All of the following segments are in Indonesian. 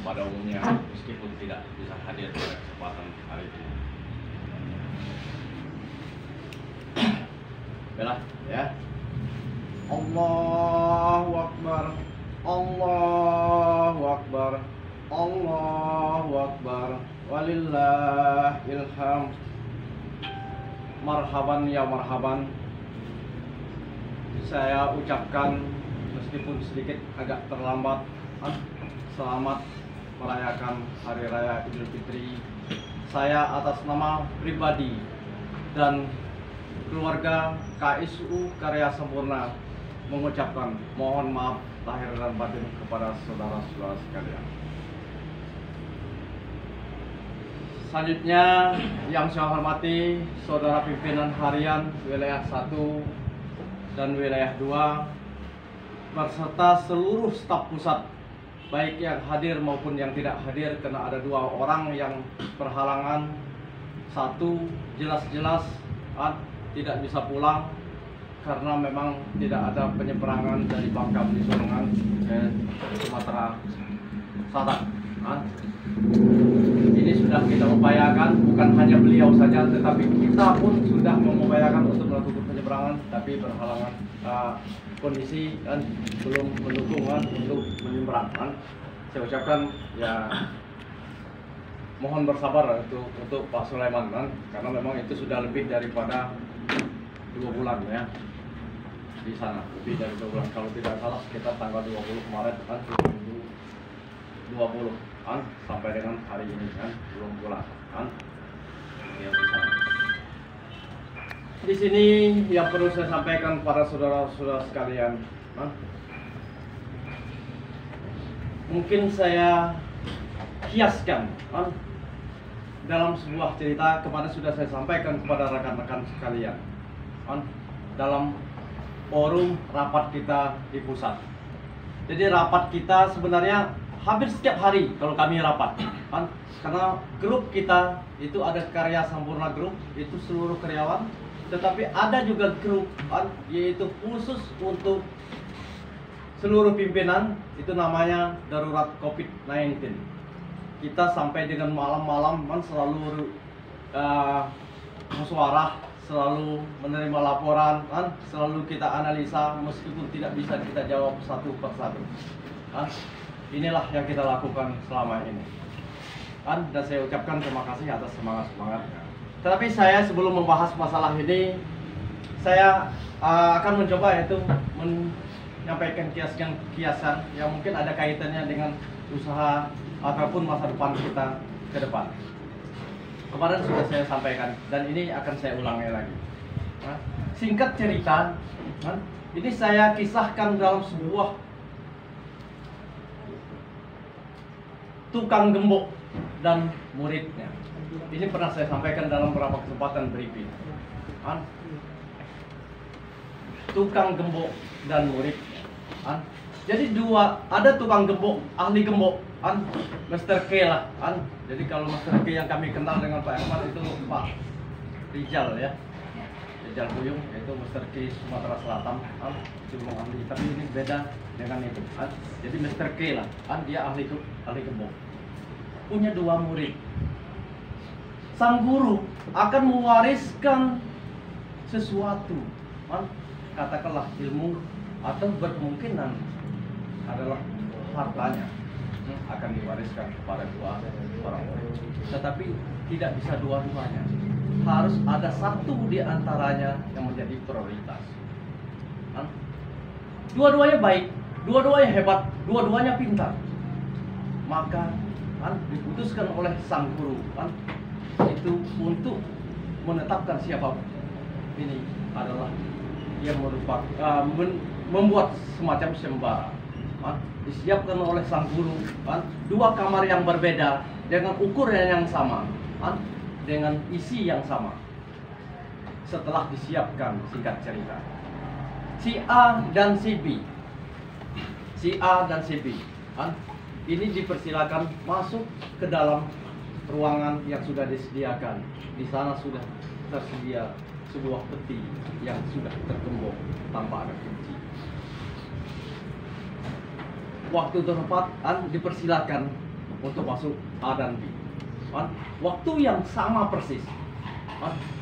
pada umumnya meskipun tidak bisa hadir pada kesempatan hari ini. Baiklah, ya. Allahu Akbar, Allahu Akbar, Allahu Akbar, walillahil hamd. Marhaban ya marhaban. Saya ucapkan meskipun sedikit agak terlambat, selamat merayakan Hari Raya Idul Fitri. Saya atas nama pribadi dan keluarga KSU Karya Sempurna mengucapkan mohon maaf lahir dan batin kepada saudara-saudara sekalian. Selanjutnya yang saya hormati saudara pimpinan harian wilayah 1 dan wilayah 2 berserta seluruh staf pusat, baik yang hadir maupun yang tidak hadir, karena ada 2 orang yang berhalangan. Satu jelas-jelas tidak bisa pulang karena memang tidak ada penyeberangan dari Bangka Belitung ke Sumatera Selatan. Ini sudah kita upayakan, bukan hanya beliau saja, tetapi kita pun sudah mengupayakan untuk melakukan penyeberangan, tapi berhalangan kondisi belum mendukung untuk menyeberang. Saya ucapkan ya mohon bersabar untuk Pak Sulaiman karena memang itu sudah lebih daripada 2 bulan ya di sana, lebih dari 2 bulan kalau tidak salah sekitar tanggal 20 Maret 2020 sampai dengan hari ini belum pulang yang di sana. Di sini yang perlu saya sampaikan pada saudara-saudara sekalian, mungkin saya kiaskan dalam sebuah cerita kemarin sudah saya sampaikan kepada rekan-rekan sekalian dalam forum rapat kita di pusat. Jadi rapat kita sebenarnya hampir setiap hari kalau kami rapat, karena grup kita itu ada Karya Sempurna Group, itu seluruh karyawan, tetapi ada juga grup yaitu khusus untuk seluruh pimpinan, itu namanya Darurat COVID-19. Kita sampai dengan malam-malam selalu musyawarah, selalu menerima laporan, selalu kita analisa meskipun tidak bisa kita jawab satu persatu. Inilah yang kita lakukan selama ini. Dan saya ucapkan terima kasih atas semangat-semangatnya. Tetapi saya sebelum membahas masalah ini, saya akan mencoba yaitu menyampaikan kiasan yang mungkin ada kaitannya dengan usaha ataupun masa depan kita ke depan. Kemarin sudah saya sampaikan dan ini akan saya ulangi lagi. Singkat cerita, ini saya kisahkan dalam sebuah tukang gembok dan muridnya. Ini pernah saya sampaikan dalam beberapa kesempatan briefing. Tukang gembok dan muridnya. Jadi ada tukang gembok, ahli gembok, Mr. K lah. Jadi kalau Mr. K yang kami kenal dengan Pak Herman itu Pak Rijal ya, Rijal Puyung, yaitu Mr. K Sumatera Selatan, cuma ahli. Tapi ini beda dengan itu. Jadi Mr. K lah, dia ahli gembok. Punya 2 murid. Sang guru akan mewariskan sesuatu, katakanlah ilmu atau berkemungkinan adalah hartanya akan diwariskan kepada 2 orang murid. Tetapi tidak bisa dua-duanya. Harus ada satu di antaranya yang menjadi prioritas. Dua-duanya baik, dua-duanya hebat, dua-duanya pintar. Maka diputuskan oleh sang guru itu untuk menetapkan siapa ini adalah yang merupakan membuat semacam sembara. Disiapkan oleh sang guru 2 kamar yang berbeda dengan ukuran yang sama, dengan isi yang sama. Setelah disiapkan, singkat cerita, si A dan si B, ini dipersilakan masuk ke dalam ruangan yang sudah disediakan. Di sana sudah tersedia sebuah peti yang sudah tergembok tanpa ada kunci. Waktu tempat dipersilakan untuk masuk A dan B. Waktu yang sama persis.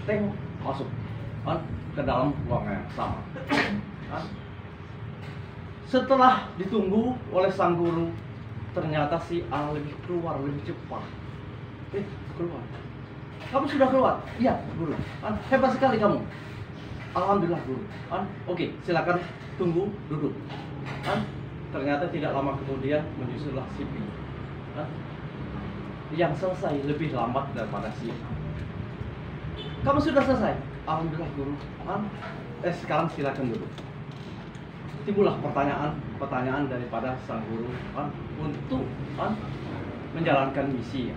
Tengok masuk ke dalam ruangan yang sama. Setelah ditunggu oleh sang guru, ternyata si A keluar lebih cepat. Keluar. Kamu sudah keluar? Iya, guru. Hebat sekali kamu. Alhamdulillah, guru. Oke, silakan tunggu, duduk. Ternyata tidak lama kemudian menyusullah si B. Yang selesai lebih lambat daripada si A. Kamu sudah selesai? Alhamdulillah, guru. Sekarang silakan duduk. Timbullah pertanyaan daripada sang guru untuk menjalankan misi,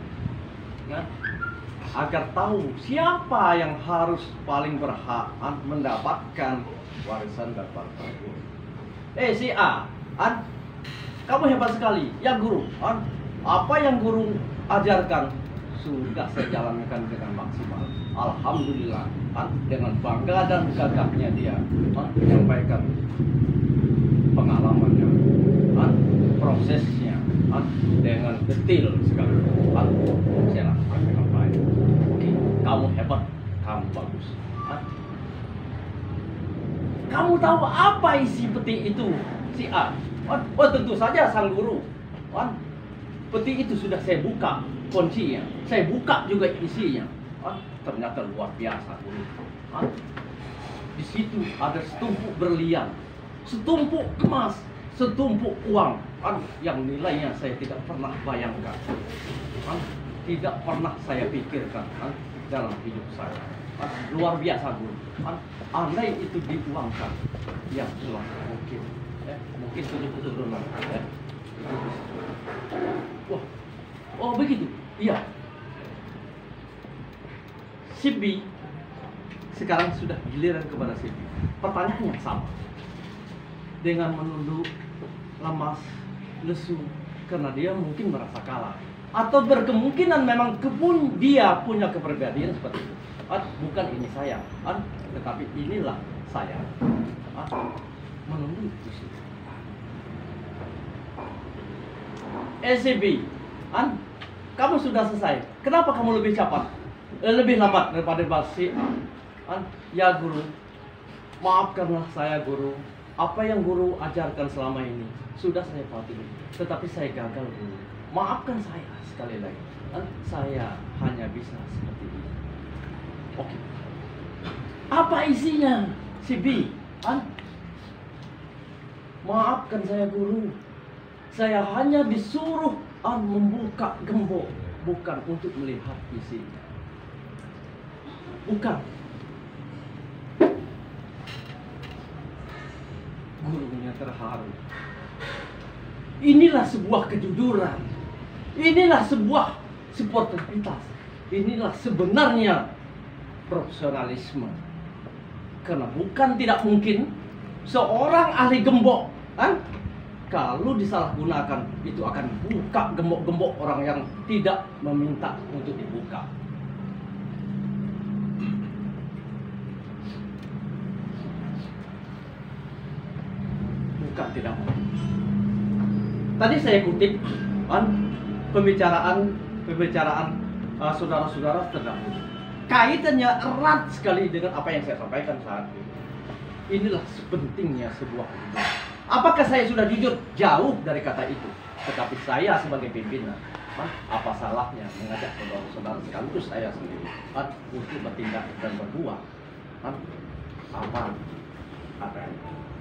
agar tahu siapa yang harus paling berhak mendapatkan warisan daripada sang guru. Si A, kamu hebat sekali, ya guru. Apa yang guru ajarkan sudah saya jalankan dengan maksimal. Alhamdulillah. Dengan bangga dan gagahnya dia menyampaikan pengalamannya, prosesnya dengan detail sekali. Saya lakukan dengan baik. Oke, kamu hebat, kamu bagus. Kamu tahu apa isi peti itu, si A? Tentu saja sang guru. Peti itu sudah saya buka kuncinya, saya buka juga isinya. Ternyata luar biasa, guru. Di situ ada setumpuk berlian, setumpuk emas, setumpuk uang, yang nilainya saya tidak pernah bayangkan, tidak pernah saya pikirkan dalam hidup saya. Luar biasa, guru. Andai itu diuangkan, ya sudah mungkin, mungkin tujuh-tujuh. Wah, oh begitu, iya. Si B sekarang sudah giliran kepada si B. Pertanyaannya sama, dengan menunduk, lemas, lesu, karena dia mungkin merasa kalah, atau berkemungkinan memang dia punya kepribadian seperti itu. Bukan ini saya, tetapi inilah saya. Menunduk itu sih. SCB, kamu sudah selesai. Kenapa kamu lebih cepat? Lebih lambat daripada si A. Ya guru, maafkanlah saya guru. Apa yang guru ajarkan selama ini sudah saya patuhi, tetapi saya gagal, guru. Maafkan saya sekali lagi. Saya hanya bisa seperti ini. Oke. Apa isinya, si B? Maafkan saya guru. Saya hanya disuruh membuka gembok, bukan untuk melihat isinya. Bukan. Gurunya terharu. Inilah sebuah kejujuran. Inilah sebuah sportivitas. Inilah sebenarnya profesionalisme. Karena bukan tidak mungkin seorang ahli gembok, kalau disalahgunakan, itu akan buka gembok-gembok orang yang tidak meminta untuk dibuka. Bukan tidak mungkin. Tadi saya kutip pembicaraan saudara-saudara terdahulu. Kaitannya erat sekali dengan apa yang saya sampaikan saat ini. Inilah sepentingnya sebuah hidup. Apakah saya sudah jujur? Jauh dari kata itu. Tetapi saya sebagai pimpinan, apa salahnya mengajak saudara-saudara sekaligus saya sendiri untuk bertindak dan berbuat apa adanya.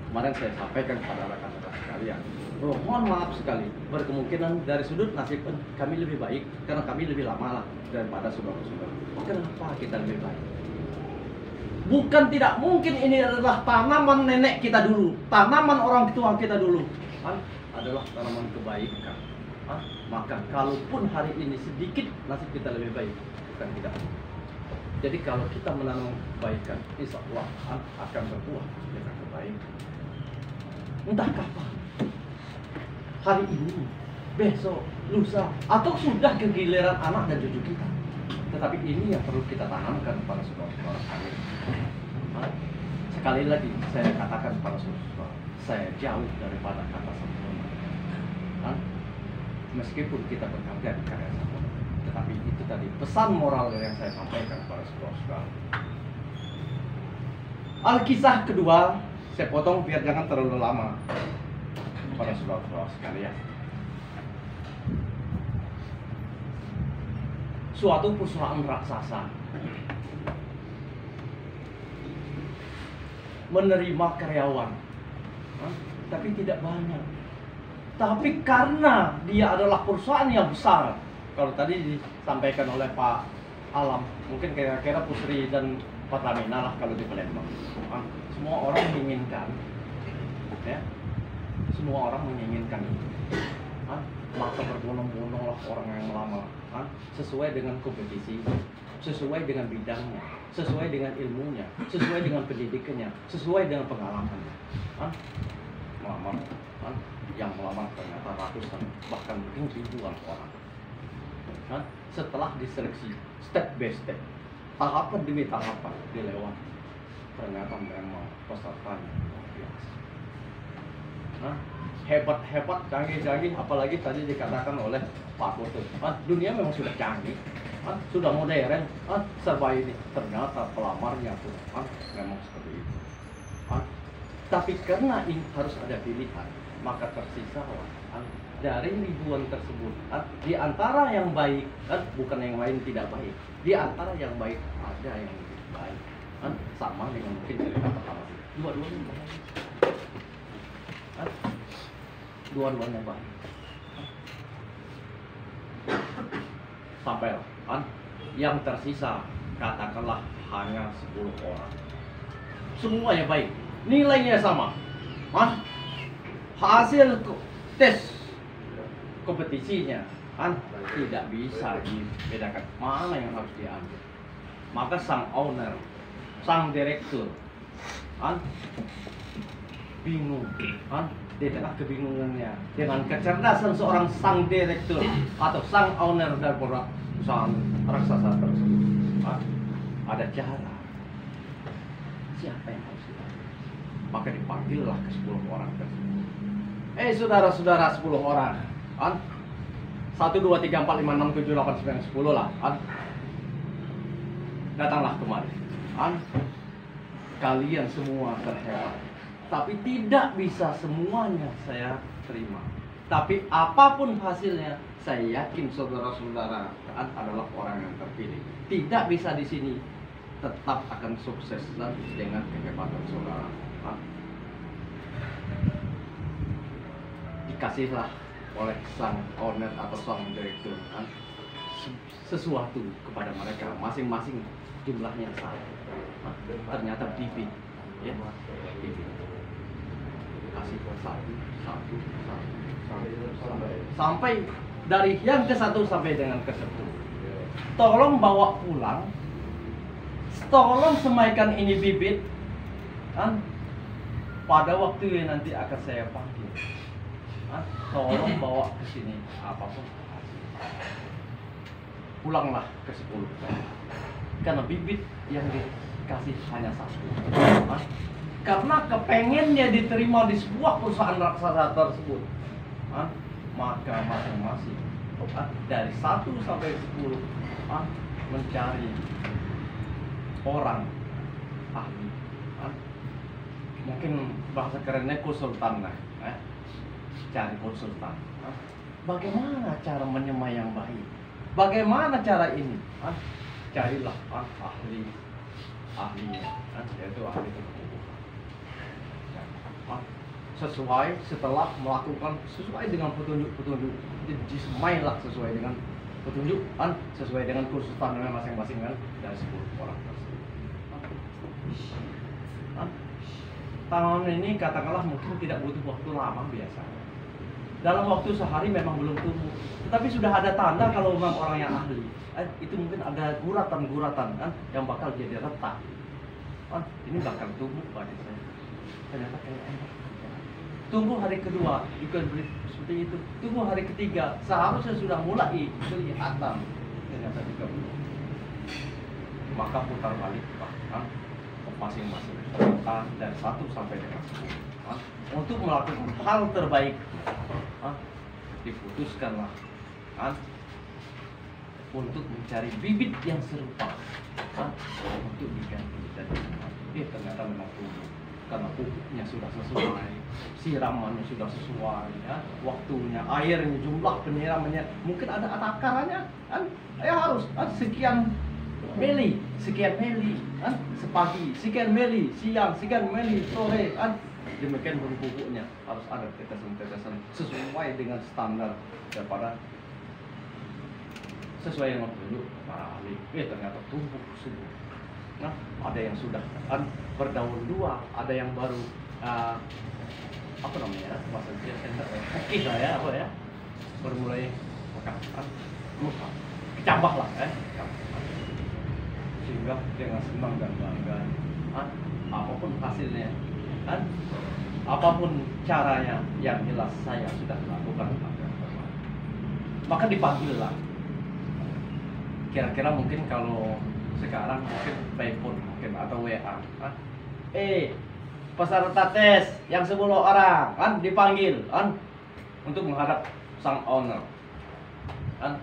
Kemarin saya sampaikan kepada rekan-rekan sekalian, mohon maaf sekali, berkemungkinan dari sudut nasib kami lebih baik karena kami lebih lama lah daripada saudara-saudara. Kenapa kita lebih baik? Bukan tidak mungkin ini adalah tanaman nenek kita dulu, tanaman orang tua kita dulu, adalah tanaman kebaikan. Maka kalaupun hari ini sedikit nasib kita lebih baik, bukan tidak. Jadi kalau kita menanam kebaikan, insya Allah akan berbuah dengan kebaikan. Entah kapan, hari ini, besok, lusa, atau sudah kegiliran anak dan cucu kita. Tetapi ini yang perlu kita tanamkan pada saudara-saudara sekalian. Sekali lagi saya katakan pada saudara, saya jauh daripada kata sempurna. meskipun kita bekerja di karya sastra. Tetapi itu tadi pesan moral yang saya sampaikan kepada saudara-saudara. Alkisah kedua, saya potong biar jangan terlalu lama kepada saudara-saudara sekalian. Suatu perusahaan raksasa menerima karyawan, tapi tidak banyak. Tapi karena dia adalah perusahaan yang besar, kalau tadi disampaikan oleh Pak Alam, mungkin kira-kira Pusri dan Pertamina lah kalau di Palembang. Semua orang menginginkan, ya, semua orang menginginkan itu. Maka berbondong-bondong lah orang yang melamar, sesuai dengan kompetisi, sesuai dengan bidangnya, sesuai dengan ilmunya, sesuai dengan pendidikannya, sesuai dengan pengalamannya. Melamar, yang melamar ternyata ratusan, bahkan mungkin ribuan orang. Setelah diseleksi step by step, tahapan demi tahapan dilewati, ternyata memang pesertanya luar biasa. Hebat-hebat, canggih-canggih, apalagi tadi dikatakan oleh Pak Putut, dunia memang sudah canggih, sudah modern, serba ini. Ternyata pelamarnya pun memang seperti itu. Tapi karena ini harus ada pilihan, maka tersisa dari ribuan tersebut. Di antara yang baik, bukan yang lain tidak baik. Di antara yang baik ada yang lebih baik. Sama dengan mungkin cerita pertama, dua-duanya baik. Dua-duanya baik. Sampai yang tersisa katakanlah hanya 10 orang. Semuanya baik, nilainya sama. Hasil tes kompetisinya tidak bisa dibedakan mana yang harus diambil. Maka sang owner, sang direktur bingung, di tengah kebingungannya, dengan kecerdasan seorang sang direktur atau sang owner dari perusahaan raksasa tersebut, ada cara. Siapa yang harus diambil? Maka dipanggillah ke 10 orang tersebut. Saudara-saudara 10 orang, 1, 2, 3, 4, 5, 6, 7, 8, 9, 10 lah, datanglah kemari. Kalian semua terhebat, tapi tidak bisa semuanya saya terima. Tapi apapun hasilnya, saya yakin saudara-saudara adalah orang yang terpilih. Tidak bisa di sini, tetap akan sukses dengan kehebatan saudara. Dikasihlah oleh sang owner atau sang direktur sesuatu kepada mereka, masing-masing jumlahnya sama. Ternyata bibit, ya, bibit. Kasih satu, sampai dari yang ke-1 sampai dengan ke-10. Tolong bawa pulang, tolong semaikan ini bibit, pada waktu yang nanti akan saya panggil. Tolong bawa ke sini apapun. Pulanglah ke-10. Karena bibit yang dikasih hanya 1. Karena kepengennya diterima di sebuah perusahaan raksasa tersebut, maka masing-masing dari 1 sampai 10 mencari orang ahli, mungkin bahasa kerennya konsultan lah, cari konsultan. Bagaimana cara menyemai yang baik? Bagaimana cara ini? Carilah ahlinya, yaitu ahli kepenuhan. Sesuai setelah melakukan sesuai dengan petunjuk disemailah sesuai dengan petunjuk, sesuai dengan konsultan masing-masing dari 10 orang tersebut. Tangan ini katakanlah mungkin tidak butuh waktu lama biasanya. Dalam waktu sehari memang belum tumbuh, tetapi sudah ada tanda kalau memang orang yang ahli. Itu mungkin ada guratan-guratan yang bakal jadi retak. Ini bakal tumbuh pada saya. Ternyata kayak enak. Tunggu hari kedua juga seperti itu. Tunggu hari ketiga seharusnya sudah mulai kelihatan. Ternyata juga belum. Maka putar balik masing-masing dari 1 sampai dengan 10 untuk melakukan hal terbaik. diputuskanlah kan untuk mencari bibit yang serupa kan untuk diganti dari ternyata memang tumbuh karena pupuknya sudah sesuai, siramannya sudah sesuai, ya, waktunya, airnya, jumlah penyiramannya, mungkin ada takarannya kan, ya harus kan, sekian mili kan, sepagi, sekian mili siang, sekian mili sore kan, demikian pupuknya harus ada tetesan-tetesan sesuai dengan standar daripada sesuai dengan petunjuk para ahli. Ternyata tumbuh subur. Nah, ada yang sudah kan berdaun dua, ada yang baru apa namanya bahasa Indonesia ya apa ya baru mulai kecambah lah sehingga dengan senang dan bangga apapun hasilnya kan apapun caranya yang jelas saya sudah lakukan maka dipanggil lah kira-kira mungkin kalau sekarang mungkin by phone mungkin atau WA peserta tes yang 10 orang kan dipanggil kan untuk menghadap sang owner kan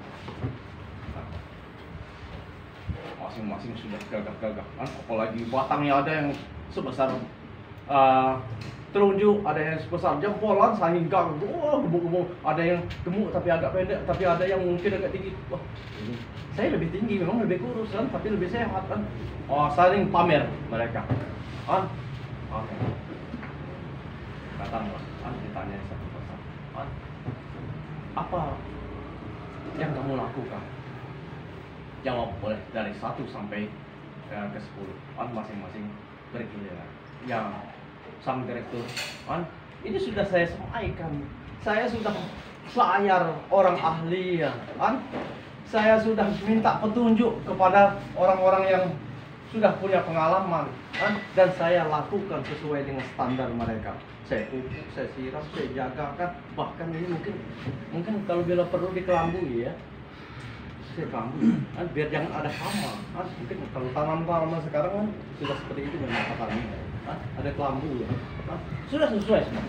masing-masing sudah gagah-gagah kan apalagi batangnya ada yang sebesar telunjuk, ada yang sebesar jempolan sehingga gemuk-gemuk, ada yang gemuk tapi agak pendek, tapi ada yang mungkin agak tinggi. Wah, ini saya lebih tinggi, memang lebih kurus kan, tapi lebih sehat kan. Oh, saling pamer mereka. Kan? Oke. Datanglah, kan ditanya satu persatu. Kan? Apa yang kamu lakukan? Jawab boleh dari 1 sampai ke 10. Kan masing-masing bergiliran. Yang sang direktur, kan ini sudah saya sampaikan, saya sudah layar orang ahli ya, kan saya sudah minta petunjuk kepada orang-orang yang sudah punya pengalaman, kan dan saya lakukan sesuai dengan standar mereka. Saya pupuk, saya siram, saya jaga kan, bahkan ini mungkin kalau bila perlu dikelambui ya, saya kelambui, kan biar jangan ada hama, kan mungkin kalau tanam-tanaman sekarang kan sudah seperti itu memang tatarannya. Ada kelambu ya, sudah sesuai semua,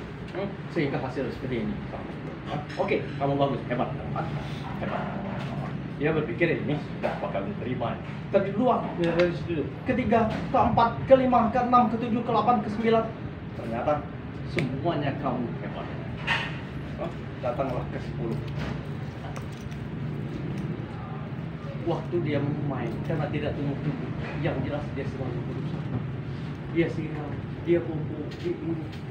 sehingga hasil seperti ini. Oke, kamu bagus, hebat. Dia berpikir ini sudah bakal diterima. Tapi dua dari situ, ketiga, keempat, kelima, keenam, ketujuh, ke-8, ke-9, ternyata semuanya kamu hebat. Datanglah ke-10. Waktu dia main karena tidak tumbuh-tumbuh, yang jelas dia selalu berusaha. Dia siram, dia pupuk,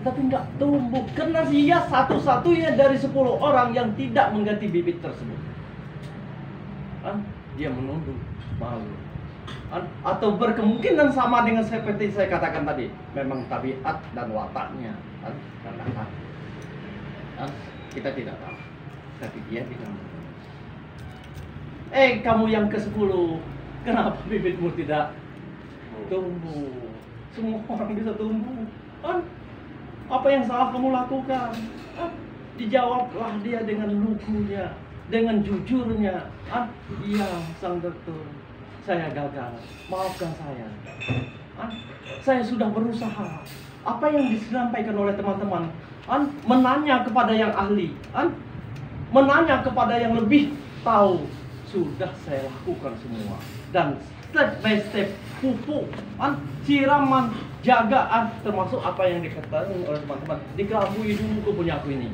tapi nggak tumbuh karena dia satu-satunya dari 10 orang yang tidak mengganti bibit tersebut. Dia menunduk, malu, atau berkemungkinan sama dengan seperti saya katakan tadi, memang tabiat dan wataknya, kita tidak tahu, tapi dia bilang, kamu yang ke-10, kenapa bibitmu tidak tumbuh? Semua orang bisa tumbuh. Apa yang salah kamu lakukan? Dijawablah dia dengan lugunya, dengan jujurnya. Iya, sang dokter, saya gagal. Maafkan saya. Saya sudah berusaha. Apa yang disampaikan oleh teman-teman? Menanya kepada yang ahli. Menanya kepada yang lebih tahu. Sudah saya lakukan semua. Dan step by step pupuk, siraman, jagaan, termasuk apa yang dikatakan oleh teman-teman, dikelabui dulu ke punya aku ini,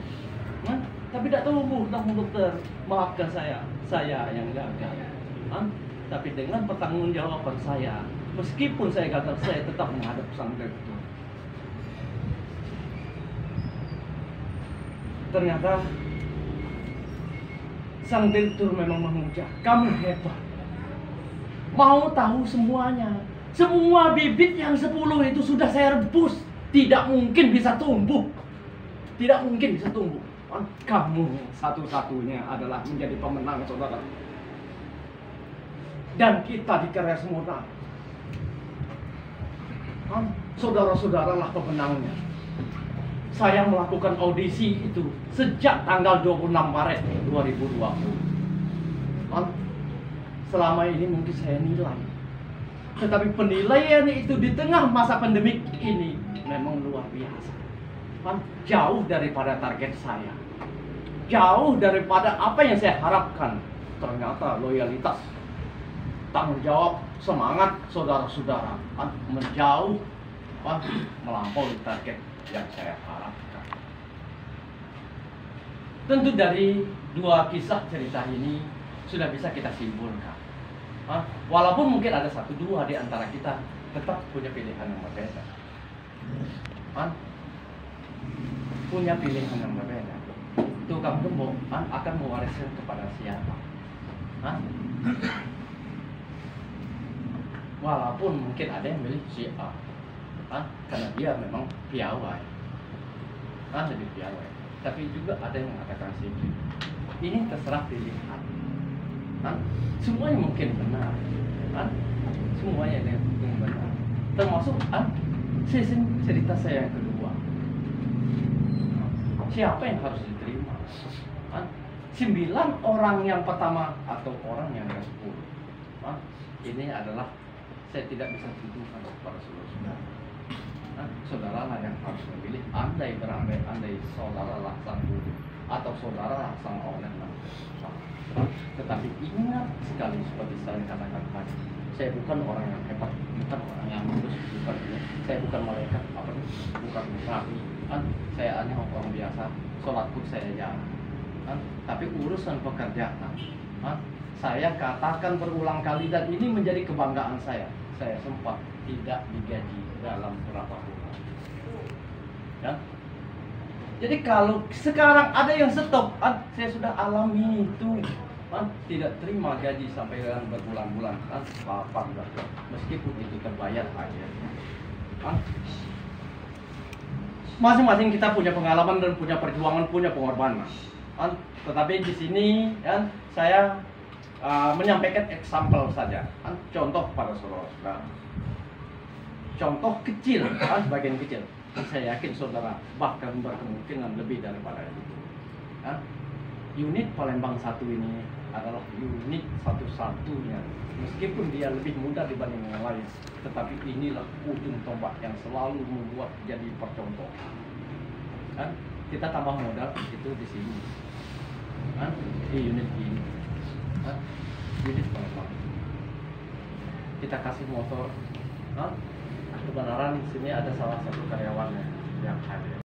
tapi tidak tumbuh, dokter, maafkan saya yang gagal, tapi dengan pertanggungjawaban saya, meskipun saya gagal, saya tetap menghadap sang direktur. Ternyata sang direktur memang memuja, kamu hebat. Mau tahu semuanya. Semua bibit yang 10 itu sudah saya rebus. Tidak mungkin bisa tumbuh. Tidak mungkin bisa tumbuh. Kamu satu-satunya adalah menjadi pemenang, saudara. Dan kita di Karya Semurna, saudara-saudaralah pemenangnya. Saya melakukan audisi itu sejak tanggal 26 Maret 2020. Selama ini mungkin saya nilai, tetapi penilaian itu di tengah masa pandemik ini memang luar biasa, jauh daripada target saya. jauh daripada apa yang saya harapkan. Ternyata loyalitas, tanggung jawab, semangat saudara-saudara menjauh, melampaui target yang saya harapkan. Tentu dari dua kisah cerita ini sudah bisa kita simpulkan. Walaupun mungkin ada satu dua di antara kita tetap punya pilihan yang berbeda. Punya pilihan yang berbeda. Tukang gembok akan mewariskan kepada siapa? Walaupun mungkin ada yang milih si A, karena dia memang piawai, lebih piawai. Tapi juga ada yang mengatakan si B. Ini terserah pilihan. Semuanya mungkin benar, semuanya yang benar. Termasuk sisi cerita saya yang kedua. Siapa yang harus diterima? 9 orang yang pertama atau orang yang ke-10? Ini adalah saya tidak bisa tuduhkan kepada saudara-saudara. Saudara lah yang harus memilih. Andai saudara lah sang guru atau saudara lah sang online. Tetapi ingat sekali seperti saya katakan tadi, saya bukan orang yang hebat, bukan orang yang lulus, saya bukan malaikat, bukan nabi. Saya hanya orang biasa. Sholat pun saya jarang. Tapi urusan pekerjaan, saya katakan berulang kali dan ini menjadi kebanggaan saya. Saya sempat tidak digaji dalam beberapa bulan. Jadi kalau sekarang ada yang stop, saya sudah alami itu, tidak terima gaji sampai dengan berbulan-bulan, meskipun itu terbayar akhirnya. Masing-masing kita punya pengalaman dan punya perjuangan, punya pengorbanan. Tetapi di sini saya menyampaikan example saja, contoh pada saudara-saudara. Contoh kecil, bagian kecil. Saya yakin saudara bahkan berkemungkinan lebih daripada itu. Unit Palembang 1 ini adalah unit satu-satunya, meskipun dia lebih mudah dibanding yang lain, tetapi inilah ujung tombak yang selalu membuat jadi percontohan. Kita tambah modal itu di sini, di unit ini, unit Palembang. Kita kasih motor. Kebenaran di sini ada salah satu karyawan yang hadir.